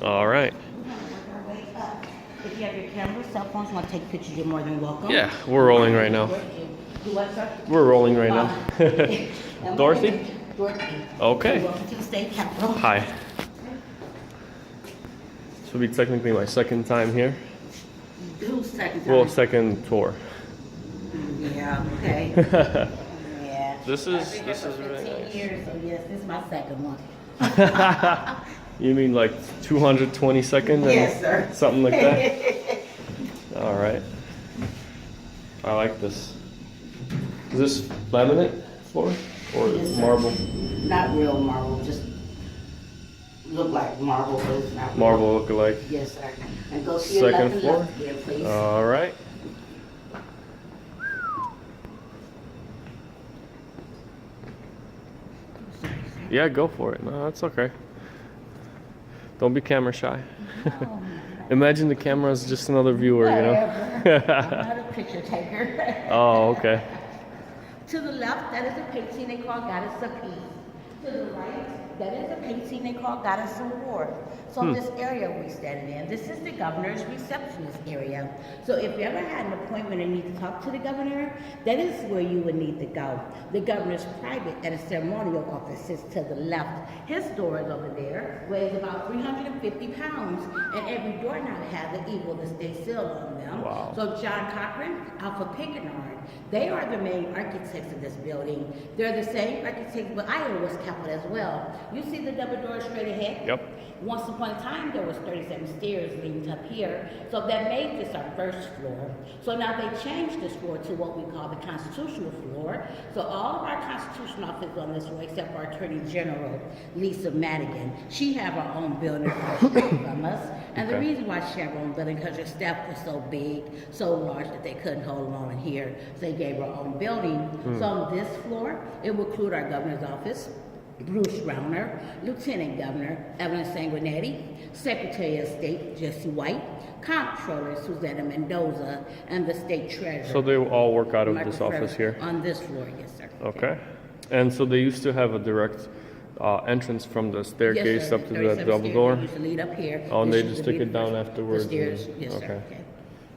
All right. If you have your camera, cell phones, want to take pictures, you're more than welcome. Yeah, we're rolling right now. Do what, sir? We're rolling right now. Dorothy? Dorothy. Okay. Welcome to the state capitol. Hi. This will be technically my second time here. Who's second time? Well, second tour. Yeah, okay. Yeah. This I've is been here for really 15 nice. years, so yes, this is my second one. You mean like 222nd? And Yes, sir. something like that? All right. I like this. Is this laminate floor or Yes, sir. marble? Not real marble, just look like marble, but it's not real. Marble look-alike. Yes, sir. And go to your Second left floor? and left there, please. All right. Yeah, go for it. No, that's okay. Don't be camera shy. Oh, Imagine the camera is just another viewer, you know? whatever. I'm not a picture taker. Oh, okay. To the left, that is a painting they call Goddess of Peace. To the right, that is a painting they call Goddess of War. So this area we're standing in, this is the governor's receptionist area. So if you ever had an appointment and need to talk to the governor, that is where you would need to go. The governor's private and a ceremonial office is to the left. His door is over there, weighs about 350 pounds, and every door now has an eagle to stay still on them. Wow. So John Cochran, Alpha Pickernard, they are the main architects of this building. They're the same architects, but Iowa was capital as well. You see the double doors straight ahead? Yep. Once upon a time, there was 37 stairs leading up here, so that made this our first floor. So now they changed this floor to what we call the constitutional floor. So all of our constitutional officers on this floor, except our Attorney General, Lisa Madigan, she have her own building across the street from us. And the Okay. reason why she have her own building, because her staff was so big, so large that they couldn't hold them all in here, so they gave her own building. So on this floor, it will include our governor's office, Bruce Rauner, Lieutenant Governor Evelyn Sanguinetti, Secretary of State Jesse White, Comptroller Susanna Mendoza, and the State Treasurer. So they all work out of Michael this office Ferrer. here? On this floor, yes, sir. Okay. And so they used to have a direct entrance from the staircase Yes, sir. up to 37 that double stairs door? that used to lead up here. Oh, and This they used just to take be it down the afterwards? stairs, and- yes, okay. sir. Okay.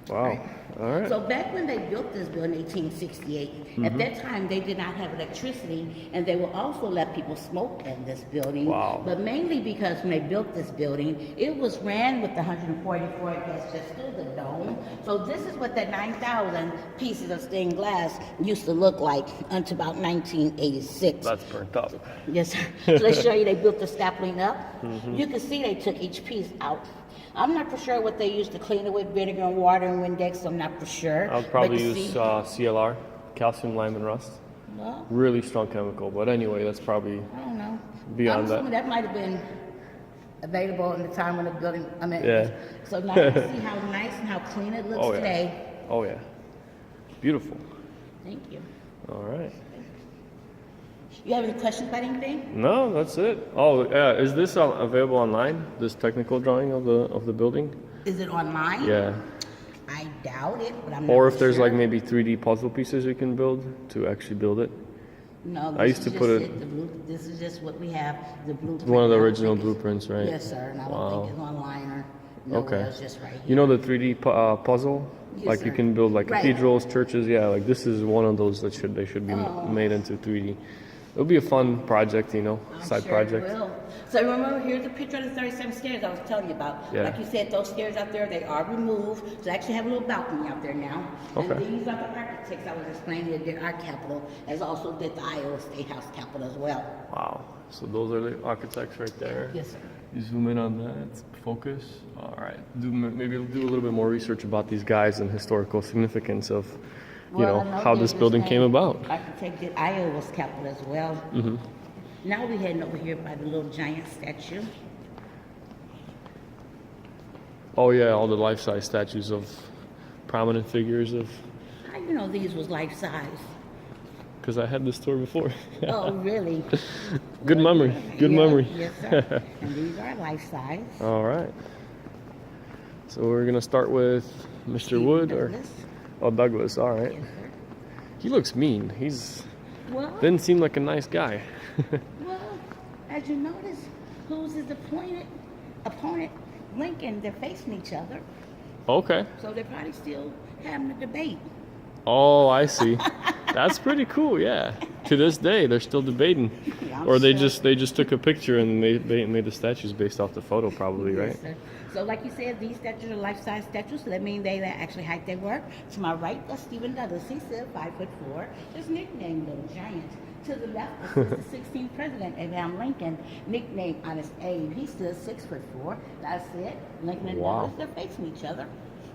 Wow. All right. So back when they built this building in 1868, at that time they did not have electricity, and they will also let people smoke in this building. Wow. But mainly because when they built this building, it was ran with the 144 gas just through the dome. So this is what that 9,000 pieces of stained glass used to look like until about 1986. That's burnt up. Yes, sir. So they show you they built the stapling up. You can see they took each piece out. I'm not for sure what they used to clean it with, vinegar and water and Windex. I'm not for sure. I'll probably But you use see- CLR, calcium, lime, and rust. Well, Really strong chemical, but anyway, that's probably I don't know. Beyond I'm that. assuming that might have been available in the time when the building. I mean, Yeah. So now you see how nice and how clean it looks Oh, yeah. today. Oh yeah, beautiful. Thank you. All right. You have any questions about anything? No, that's it. Oh yeah, is this available online? This technical drawing of the building? Is it online? Yeah. I doubt it, but I'm not Or if for there's sure. like maybe 3D puzzle pieces you can build to actually build it. No, I this used is to put just it- The this is just what we have. The blueprint. One of the I don't original think it's- blueprints, right? Yes, sir. And I don't Wow. think it's online or nowhere. Okay. It's just right here. You know the 3D puzzle? Yes, Like you sir. can build like Right. cathedrals, churches. Yeah, like this is one of those that they should be Oh. made into 3D. It'll be a fun project, you know, I'm side sure project. It will. So remember, here's a picture of the 37 stairs I was telling you about. Yeah. Like you said, those stairs out there, they are removed. So they actually have a little balcony out there now. Okay. And these are the architects I was explaining that did our capital, as also did the Iowa State House Capitol as well. Wow. So those are the architects right there. Yes, sir. You zoom in on that. Focus. All right. Maybe do a little bit more research about these guys and historical significance of, you Well, know, I how they're this just building came named about. Architect did Iowa's capital as well. Mm-hmm. Now we're heading over here by the little giant statue. Oh yeah, all the life-size statues of prominent figures of. How you know these was life size? Because I had this tour before. Oh, really? Good memory. Good Yeah, memory. Yes, sir. And these are life size. All right. So we're gonna start with Mr. Wood or Douglas. oh Douglas. All right. Yes, sir. He looks mean. He's Well, didn't seem like a nice guy. well, as you notice, who's his opponent? Lincoln, they're facing each other. Okay. So they're probably still having a debate. Oh, I see. That's pretty cool. Yeah. To this day, they're still debating, I'm or they sure. just took a picture and made the statues based off the photo, probably, right? Yes, sir. So like you said, these statues are life-size statues, so that means they actually height they were. To my right, that's Stephen Douglas. He's still 5'4". His nickname, Little Giant. To the left is the 16th President, Abraham Lincoln, nicknamed Honest Abe. He's still 6'4". That's it. Lincoln and Wow. Douglas, they're facing each other.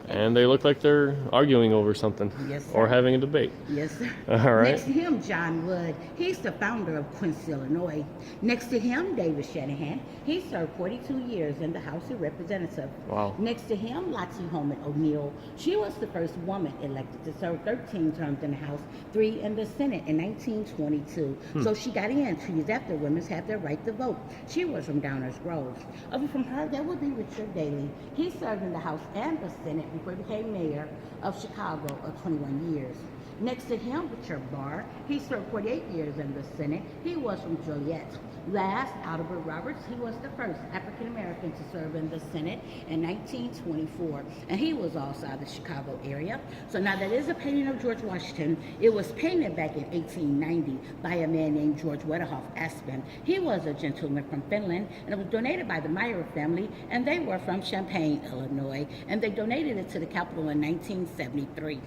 And they look like they're arguing over something, Yes, or sir. having a debate. Yes, sir. All right. Next to him, John Wood. He's the founder of Quincy, Illinois. Next to him, David Shanahan. He served 42 years in the House of Representatives. Wow. Next to him, Lottie Holman O'Neill. She was the first woman elected to serve 13 terms in the House, 3 in the Senate in 1922. So she got in 2 years after women had their right to vote. She was from Downers Grove. Over from her, there would be Richard Daley. He served in the House and the Senate before he became mayor of Chicago of 21 years. Next to him, Richard Barr. He served 48 years in the Senate. He was from Joliet. Last, Albert Roberts. He was the first African American to serve in the Senate in 1924, and he was also out of the Chicago area. So now that is a painting of George Washington. It was painted back in 1890 by a man named George Weatherhoff Aspen. He was a gentleman from Finland, and it was donated by the Meyer family, and they were from Champaign, Illinois, and they donated it to the Capitol in 1973.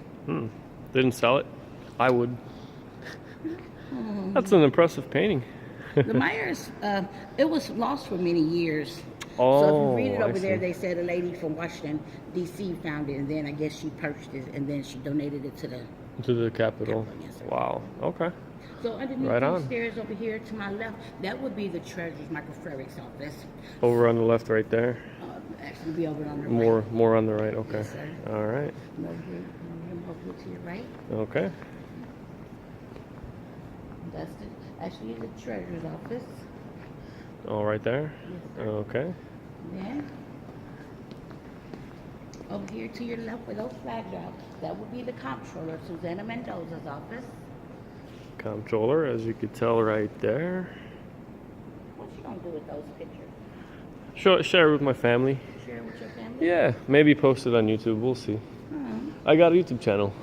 Didn't sell it? I would. That's an impressive painting. The Myers, it was lost for many years. So if Oh, you read it I over there, see. they said a lady from Washington, D.C. found it, and then I guess she purchased it, and then she donated it to the... To the Capitol. Yes, sir. Wow. Okay. So underneath Right those on. stairs over here to my left, that would be the Treasurer's Michael Frericks office. Over on the left, right there. Actually be over on the More on the right. Okay. Yes, sir. All right. right. Over here to your right. Okay. That's actually the Treasurer's office. All right there. Yes, sir. Okay. Then, over here to your left where those flags are, that would be the Comptroller, Susanna Mendoza's office. Comptroller, as you could tell right there. What you gonna do with those pictures? Share it with my family. Share it with your family? Yeah, maybe post it on YouTube. We'll see. I got a YouTube channel.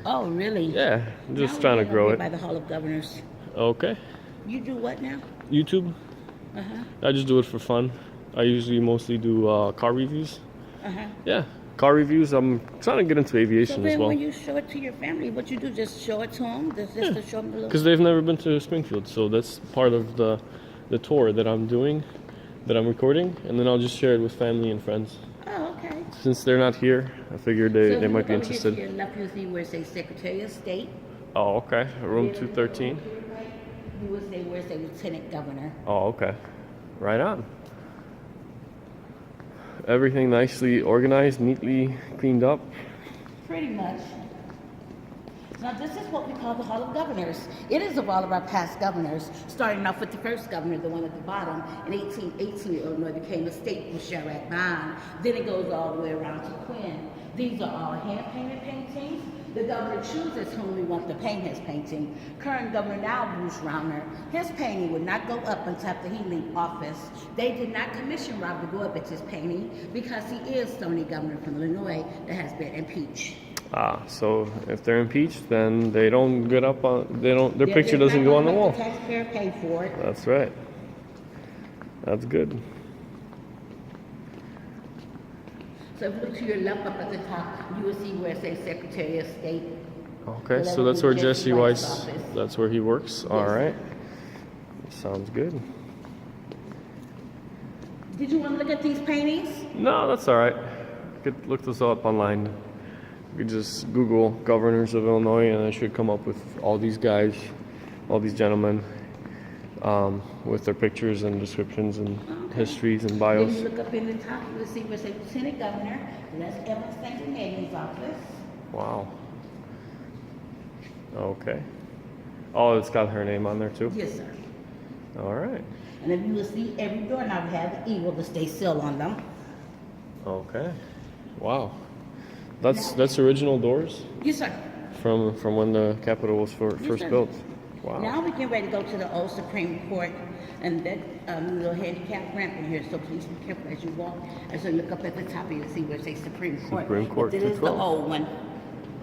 Oh, really? Yeah, I'm just Now trying we're to grow over it. by the Hall of Governors. Okay. You do what now? YouTube. Uh-huh. I just do it for fun. I usually mostly do car reviews. Uh-huh. Yeah, car reviews. I'm trying to get into So aviation as then well. when you show it to your family, what you do, just show it to them? Just to show them the little... Because they've never been to Springfield, so that's part of the tour that I'm doing, that I'm recording, and then I'll just share it with family and friends. Oh, okay. Since they're not here, I figured So they if you might be look over here to interested. your left, you'll see where it says Secretary of State. Oh, okay. Room 213. You would say where it says Lieutenant Governor. Oh, okay. Right on. Everything nicely organized, neatly cleaned up. Pretty much. Now this is what we call the Hall of Governors. It is of all of our past governors, starting off with the first governor, the one at the bottom. In 1818, Illinois became a state with Sherrod Bond. Then it goes all the way around to Quinn. These are all hand-painted paintings. The governor chooses whom we want to paint his painting. Current governor now, Bruce Rauner, his painting would not go up until after he leave office. They did not commission Rob to go up at his painting because he is the only governor from Illinois that has been impeached. Ah, so if they're impeached, then they don't get up on. Their They're picture not doesn't go on gonna the wall. let the taxpayer pay for it. That's right. That's good. So if you look to your left up at the top, you will see where it says Secretary of State. Okay, So so that that's would where be Jesse Jesse White's Weiss. office. That's where he works. All right. Sounds good. Did you want to look at these paintings? No, that's all right. You could look this up online. You could just Google governors of Illinois, and it should come up with all these guys, all these gentlemen, with their pictures and descriptions and histories and Then bios. you look up in the top, you will see where it says Lieutenant Governor. That's Evan St. Megan's office. Wow. Okay. Oh, it's got her name on there too. Yes, sir. All right. And then you will see every door now have the eagle to stay still on them. Okay. Wow. That's original doors Yes, sir. from when the Capitol was first sir. built. Wow. Now we get ready to go to the old Supreme Court. and that little handicap ramp in here, so please be careful as you walk. And so look up at the top, you'll see where it says Supreme Court. Supreme Court But it is the 212. old one.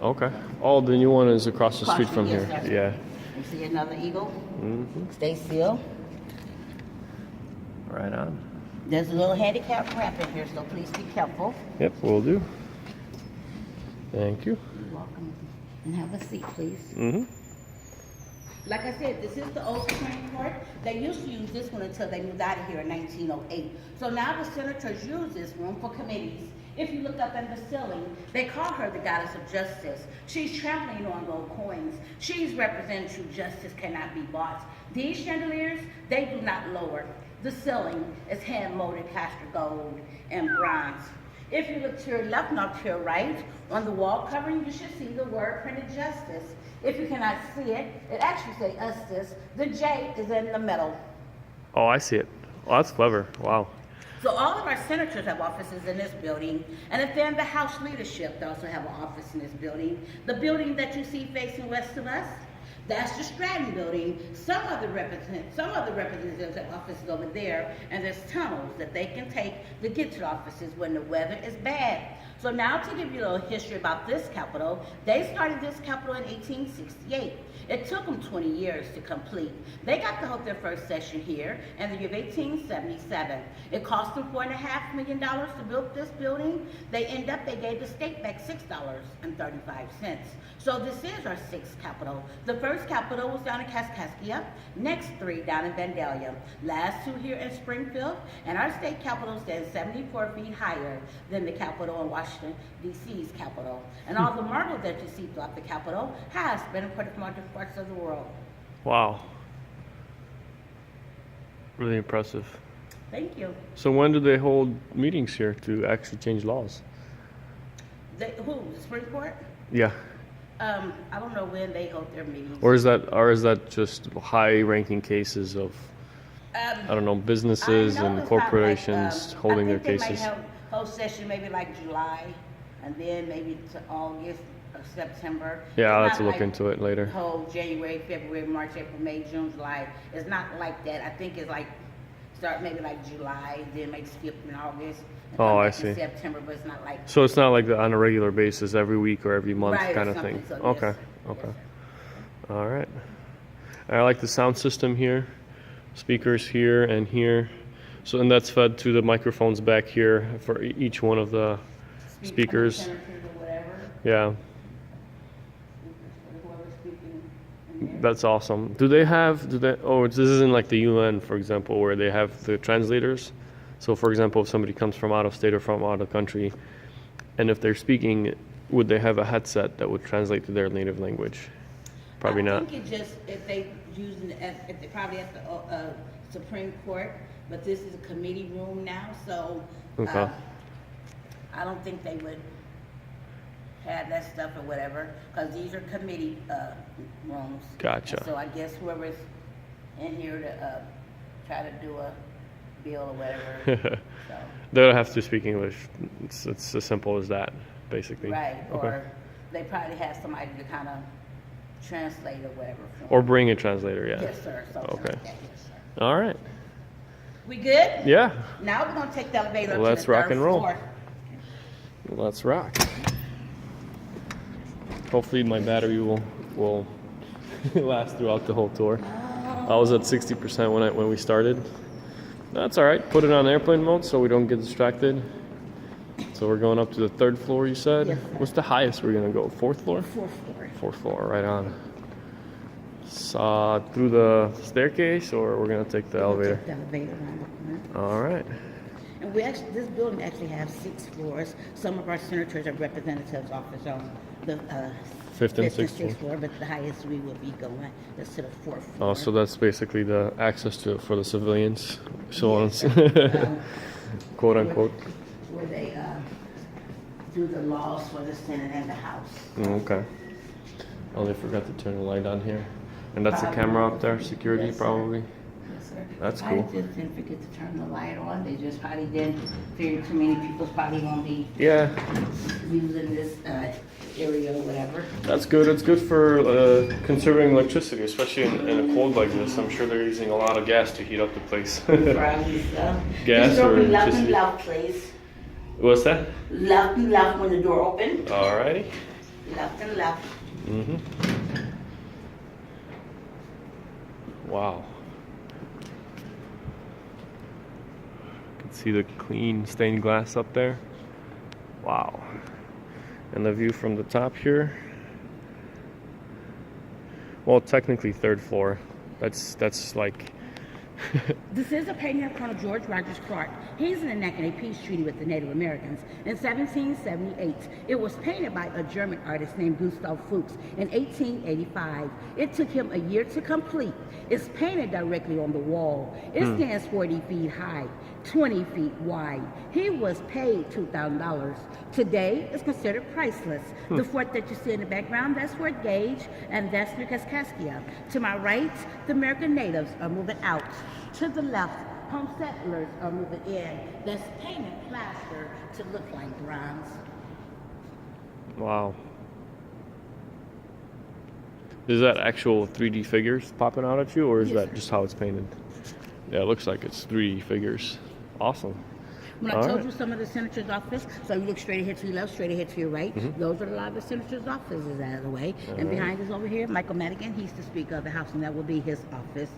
Okay. Oh, the new one is across the street from Yes, here. that's right. Yeah. You see another eagle? Mm-hmm. Stay still. Right on. There's a little handicap ramp in here, so please be careful. Yep, we'll do. Thank you. You're welcome. And have a seat, please. Mm-hmm. Like I said, this is the old Supreme Court. They used to use this one until they moved out of here in 1908. So now the senators use this room for committees. If you look up in the ceiling, they call her the goddess of justice. She's trampling on gold coins. She's representing true justice cannot be bought. These chandeliers, they do not lower. The ceiling is hand-molded plaster gold and bronze. If you look to your left, not to your right, on the wall covering, you should see the word printed justice. If you cannot see it, it actually says justice. The J is in the middle. Oh, I see it. Oh, that's clever. Wow. So all of our senators have offices in this building, and if they're in the House leadership, they also have an office in this building. The building that you see facing west of us, that's the Stratton building. Some other representatives have offices over there, and there's tunnels that they can take to get to the offices when the weather is bad. So now to give you a little history about this Capitol, they started this Capitol in 1868. It took them 20 years to complete. They got to hold their first session here in the year of 1877. It cost them $4.5 million to build this building. They gave the state back $6.35. So this is our sixth Capitol. The first Capitol was down in Kaskaskia, next three down in Vandalia, last two here in Springfield, and our state Capitol stands 74 feet higher than the Capitol in Washington, D.C.'s Capitol. And all the marble that you see throughout the Capitol has been imported from other parts of the world. Wow. Really impressive. Thank you. So when do they hold meetings here to actually change laws? Who? The Supreme Court? Yeah. I don't know when they hold their meetings. Or is that just high-ranking cases of, I don't know, businesses I know and it's not corporations like, holding their I think cases? they might have whole session maybe like July, and then maybe to August or September. Yeah, I'll It's have to not look like into it later. Whole January, February, March, April, May, June, July. It's not like that. I think it's like start maybe like July, then maybe skip in August. and Oh, come I back in see. September, but it's not like So it's not like on a regular basis, every week or every month right, or kind of something. thing? So, yes, Okay, sir. okay. Yes, sir. All right. I like the sound system here. Speakers here and here. So, and that's fed to the microphones back here for each one of the speakers. Senators or whatever. Yeah, Whoever's speaking in there. that's awesome. Oh, this isn't like the UN, for example, where they have the translators. So, for example, if somebody comes from out of state or from out of country, and if they're speaking, would they have a headset that would translate to their native language? Probably not. I think it just, if they using it at, if they probably at the Supreme Court, but this is a committee room now, so Okay. I don't think they would have that stuff or whatever, because these are committee rooms. Gotcha. And so I guess whoever's in here to try to do a bill or whatever, so, They don't have to speak English. It's as simple as that, basically. right, Okay. or they probably have somebody to kind of translate or whatever. for Or them. bring a translator, yeah. Yes, sir, something Okay. like that, yes, sir. All right. We good? Yeah. Now we're gonna take the elevator up Let's to the rock third and roll. floor. Let's rock. Hopefully my battery will last throughout the whole tour. I was at 60% when we started. That's all right. Put it on airplane mode so we don't get distracted. So we're going up to the third floor, you said? Yes, sir. What's the highest we're gonna go? Fourth floor? Fourth floor. Fourth floor, right on. So through the staircase, or we're gonna take the elevator? Take the elevator around the corner. All right. And we actually, this building actually has 6 floors. Some of our senators and representatives office on the Fifth and sixth floor, but the highest we will be going is to the 4th floor. Oh, so that's basically the access to for the civilians, so on, Yes, quote unquote. Where they do the laws for the Senate and the House. Okay. Oh, they forgot to turn the light on here, and that's the camera up there, security Yes, sir. probably. Yes, sir. That's I cool. just didn't forget to turn the light on. They just probably didn't figure too many people's probably gonna be Yeah. using this area or whatever. That's good. It's good for conserving electricity, especially in a cold like this. I'm sure they're using a lot of gas to heat up the place. Probably so. Gas This door or open left and electricity? left, please. What's that? Left and left when the door open. Alrighty. Left and left. Wow. You can see the clean stained glass up there. Wow. And the view from the top here. Well, technically third floor. That's like This is a painting of Colonel George Rogers Clark. He's enacting a peace treaty with the Native Americans in 1778. It was painted by a German artist named Gustav Fuchs in 1885. It took him a year to complete. It's painted directly on the wall. It stands 40 feet high, 20 feet wide. He was paid $2,000. Today, it's considered priceless. The fort that you see in the background, that's Fort Gage, and that's New Kaskaskia. To my right, the American natives are moving out. To the left, home settlers are moving in. That's painted plaster to look like bronze. wow. Is that actual 3D figures popping out at you, or is Yes, that sir. just how it's painted? Yeah, it looks like it's 3D figures. Awesome. When I All told right. you some of the senator's office, so you look straight ahead to your left, straight ahead to your right. Those are a lot of the senator's offices out of the way. And behind us over here, Michael Madigan, he's the Speaker of the House, and that will be his office.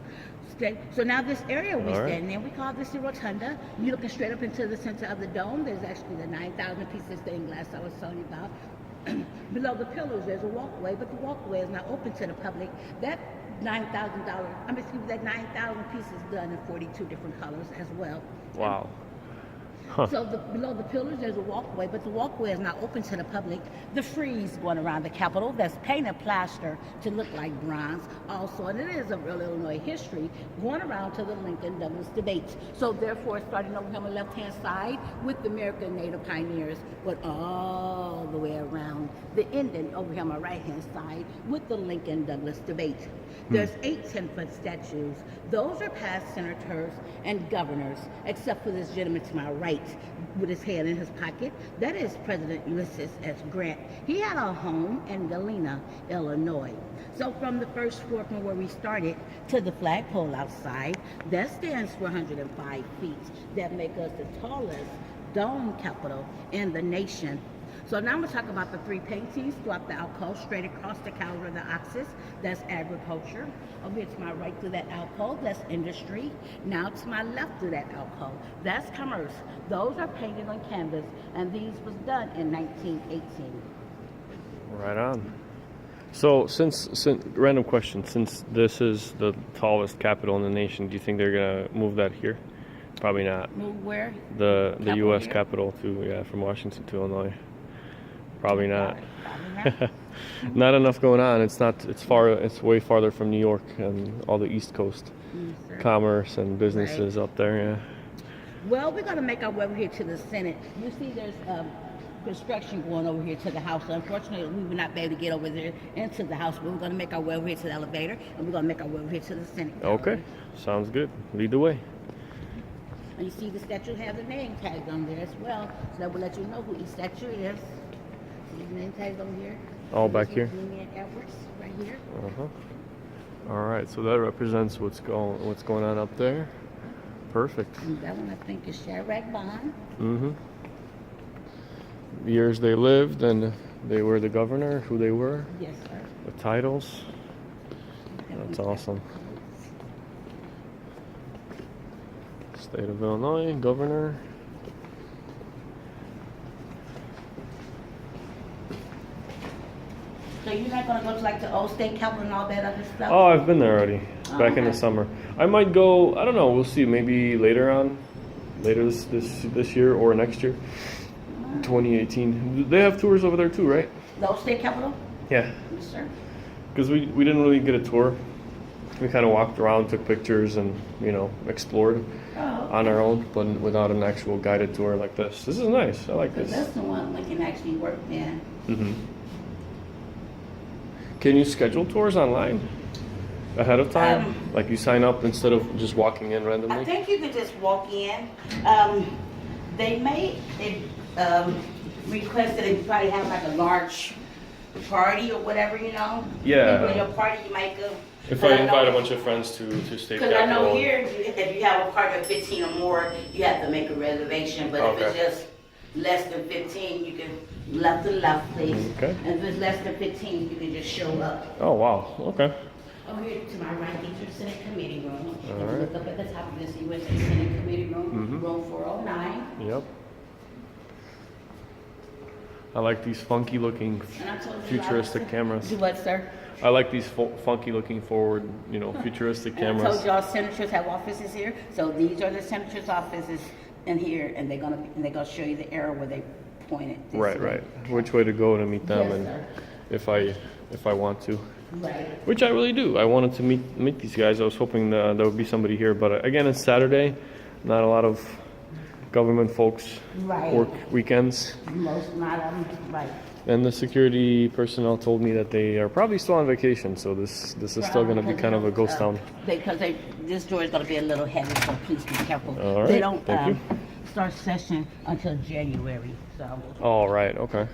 Okay, so now this area we All right. stand in, we call this the rotunda. You're looking straight up into the center of the dome. There's actually the 9,000 pieces of stained glass I was telling you about. Below the pillars, there's a walkway, but the walkway is not open to the public. That that 9,000 pieces done in 42 different colors as well. Wow. So below the pillars, there's a walkway, but the walkway is not open to the public. The frieze going around the Capitol, that's painted plaster to look like bronze also, and it is a real Illinois history going around to the Lincoln-Douglas debates. So therefore, starting over here on the left-hand side with the American Native Pioneers, but all the way around the ending over here on my right-hand side with the Lincoln-Douglas debate. There's 8 10-foot statues. Those are past senators and governors, except for this gentleman to my right with his hand in his pocket. That is President Ulysses S. Grant. He had a home in Galena, Illinois. So from the first floor from where we started to the flagpole outside, that stands 405 feet. That makes us the tallest dome capitol in the nation. So now I'm going to talk about the 3 paintings throughout the alcove, straight across the counter of the axis. That's agriculture. Over here to my right through that alcove, that's industry. Now to my left through that alcove, that's commerce. Those are painted on canvas, and these was done in 1918. Right on. So, since random question, since this is the tallest capital in the nation, do you think they're gonna move that here? Probably not. Move where? The Capital U.S. here? capital from Washington to Illinois. Probably not. Probably not. Not enough going on. It's not. It's far. It's way farther from New York and all the East Coast. Yes, sir. Commerce and businesses up there. Yeah. Well, we're going to make our way over here to the Senate. You see there's construction going over here to the House. Unfortunately, we will not be able to get over there into the House, but we're going to make our way over here to the elevator, and we're going to make our way over here to the Senate. Okay. Sounds good. Lead the way. And you see the statue has a name tag on there as well, so that will let you know who each statue is. See the name tags over here? All back This here? is Julian Edwards, right here. All right. So that represents what's going on up there. Perfect. And that one I think is Shadrach Bond. Years they lived and they were the governor, who they were, Yes, sir. the titles. That's awesome. State of Illinois, governor. So you're not going to go to like the old state capitol and all that other stuff? Oh, I've been there already. Back in the okay. summer. I might go. I don't know. We'll see. Maybe later this year or next year, 2018. They have tours over there too, right? The old state capitol? Yeah. Yes, sir. Because we didn't really get a tour. We kind of walked around, took pictures, and explored Oh, on our own, but without an actual guided tour like this. This is nice. I like because this. that's the one we can actually work in. Can you schedule tours online ahead of time? Like you sign up instead of just walking in I randomly? think you could just walk in. They may request that they probably have like a large party or whatever, you know. Yeah. Maybe when your party, you might go. If I invite a bunch of friends to State Because I know Capitol. here, if you have a party of 15 or more, you have to make a reservation. But if it's Okay. just less than 15, you can left to left, please. Okay. And if it's less than 15, you can just show up. Oh wow. Okay. Over here to my right, these are Senate Committee Room. If you right. look up at the top of this, you will see Senate Committee Room, room 409. Yep. I like these funky looking And I told you futuristic cameras. Do what, sir? I like these funky looking forward, futuristic And I cameras. told y'all senators have offices here, so these are the senators' offices in here, and they're gonna show you the area where they pointed. this Right, way. right. Which way to go to meet them, Yes, and sir. if I want to, Right. which I really do. I wanted to meet these guys. I was hoping there would be somebody here, but again, it's Saturday. Not a lot of government folks Right. work weekends, Most, not of them, right. and the security personnel told me that they are probably still on vacation. So this is still going to be kind of a ghost town. Because this door is gonna be a little heavy, so please be careful. All right, They don't, thank you. start session until January, so. All right. Okay.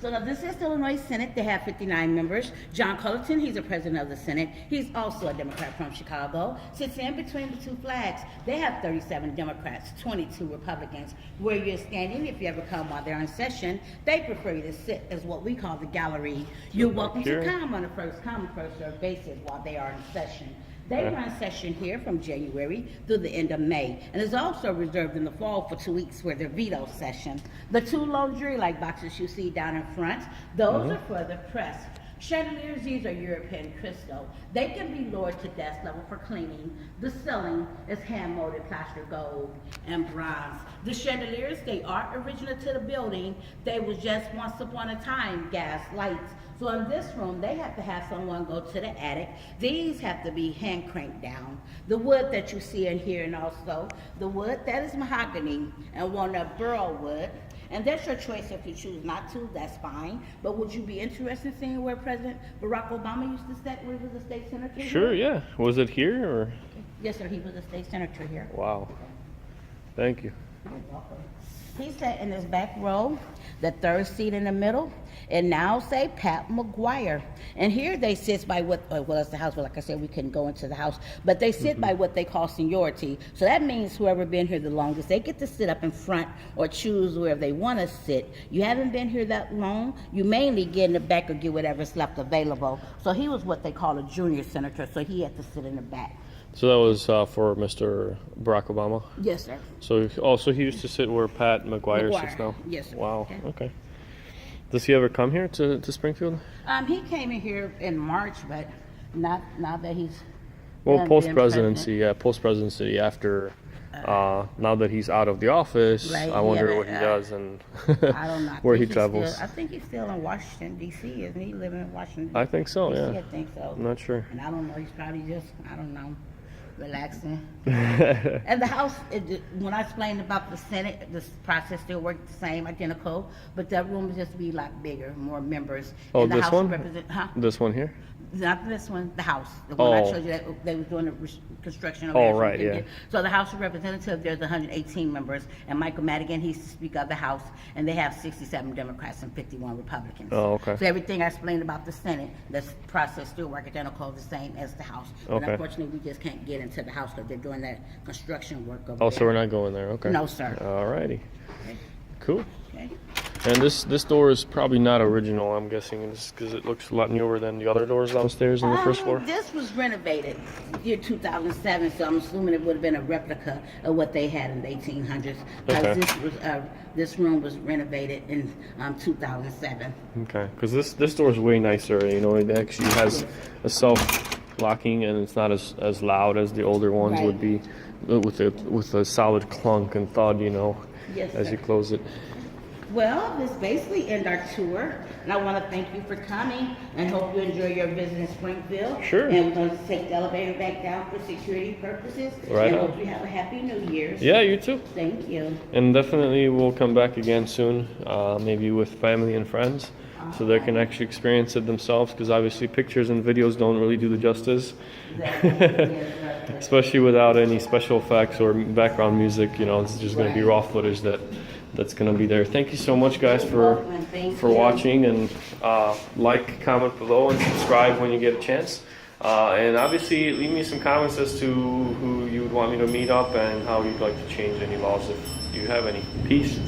So now this is the Illinois Senate. They have 59 members. John Cullerton, he's the president of the Senate. He's also a Democrat from Chicago. Sits in between the two flags. They have 37 Democrats, 22 Republicans. Where you're standing, if you ever come while they're in session, they prefer you to sit as what we call the gallery. You're welcome to Here. come on a first come, first served basis while they are in session. They run session here from January through the end of May, and is also reserved in the fall for 2 weeks for their veto session. The two lone jury-like boxes you see down in front, those are for the press. Chandeliers, these are European crystal. They can be lowered to desk level for cleaning. The ceiling is hand-molded plaster gold and bronze. The chandeliers, they are original to the building. They was just once upon a time gas lights. So in this room, they have to have someone go to the attic. These have to be hand cranked down. The wood that you see in here, and also the wood that is mahogany and walnut burl wood. And that's your choice. If you choose not to, that's fine. But would you be interested in seeing where President Barack Obama used to sit when he was a state senator? Sure. Yeah. Was it here or? Yes, sir. He was a state senator here. Wow. Thank you. You're welcome. He sat in this back row, the third seat in the middle, and now say Pat McGuire. And here they sit by what, well, it's the house, but like I said, we couldn't go into the house, but they sit by what they call seniority. So that means whoever been here the longest, they get to sit up in front or choose wherever they want to sit. You haven't been here that long, you mainly get in the back or get whatever's left available. So he was what they call a junior senator, so he had to sit in the back. So that was for Mr. Barack Obama. Yes, sir. So he used to sit where Pat McGuire sits McGuire. now. Yes, sir. Wow. Okay. Does he ever come here to Springfield? He came in here in March, but not now that he's Well, done post being presidency, yeah, post presidency. After now that he's out of the office, Right, I wonder yeah, what he does and I don't know. I where he think he's travels. I think he's still in Washington D.C. Isn't he living in Washington? I think so. D.C., Yeah. I think so. I'm not sure. And I don't know. He's probably just relaxing. And the House, when I explained about the Senate, the process still works the same, identical, but that room is just to be a lot bigger, more members. Oh, And the this House one? This one here. Not this one, the House. The one I Oh. showed you that they was doing the construction. Oh, over there. right, yeah. So the House of Representatives, there's 118 members, and Michael Madigan, he's the Speaker of the House, and they have 67 Democrats and 51 Republicans. Oh, okay. So everything I explained about the Senate, the process still works identical, the same as the House. But Okay. unfortunately, we just can't get into the House because they're doing that construction work over Oh, there. so we're not going there. Okay. No, sir. Alrighty. Cool. Okay. And this door is probably not original, I'm guessing, because it looks a lot newer than the other doors downstairs on the first floor. This was renovated year 2007, so I'm assuming it would have been a replica of what they had in the 1800s. Okay. This room was renovated in 2007. Okay, because this door is way nicer. It actually has a self-locking, and it's not as loud as the older ones Right. would be, with a solid clunk and thud. Yes, As sir. you close it. Well, this basically ends our tour, and I want to thank you for coming, and hope you enjoy your visit in Springfield. Sure. And we're going to take the elevator back down for security purposes. Right And on. hope you have a happy New Year's. Yeah, you too. Thank you. And definitely we'll come back again soon, maybe with family and friends, so they can actually experience it themselves, because obviously pictures and videos don't really do the justice, especially without any special effects or background music. It's just going to be raw footage that that's gonna be there. Thank you so much, guys, for welcome, thank for you. watching, and like, comment below, and subscribe when you get a chance. And obviously, leave me some comments as to who you would want me to meet up and how you'd like to change any laws if you have any. Peace.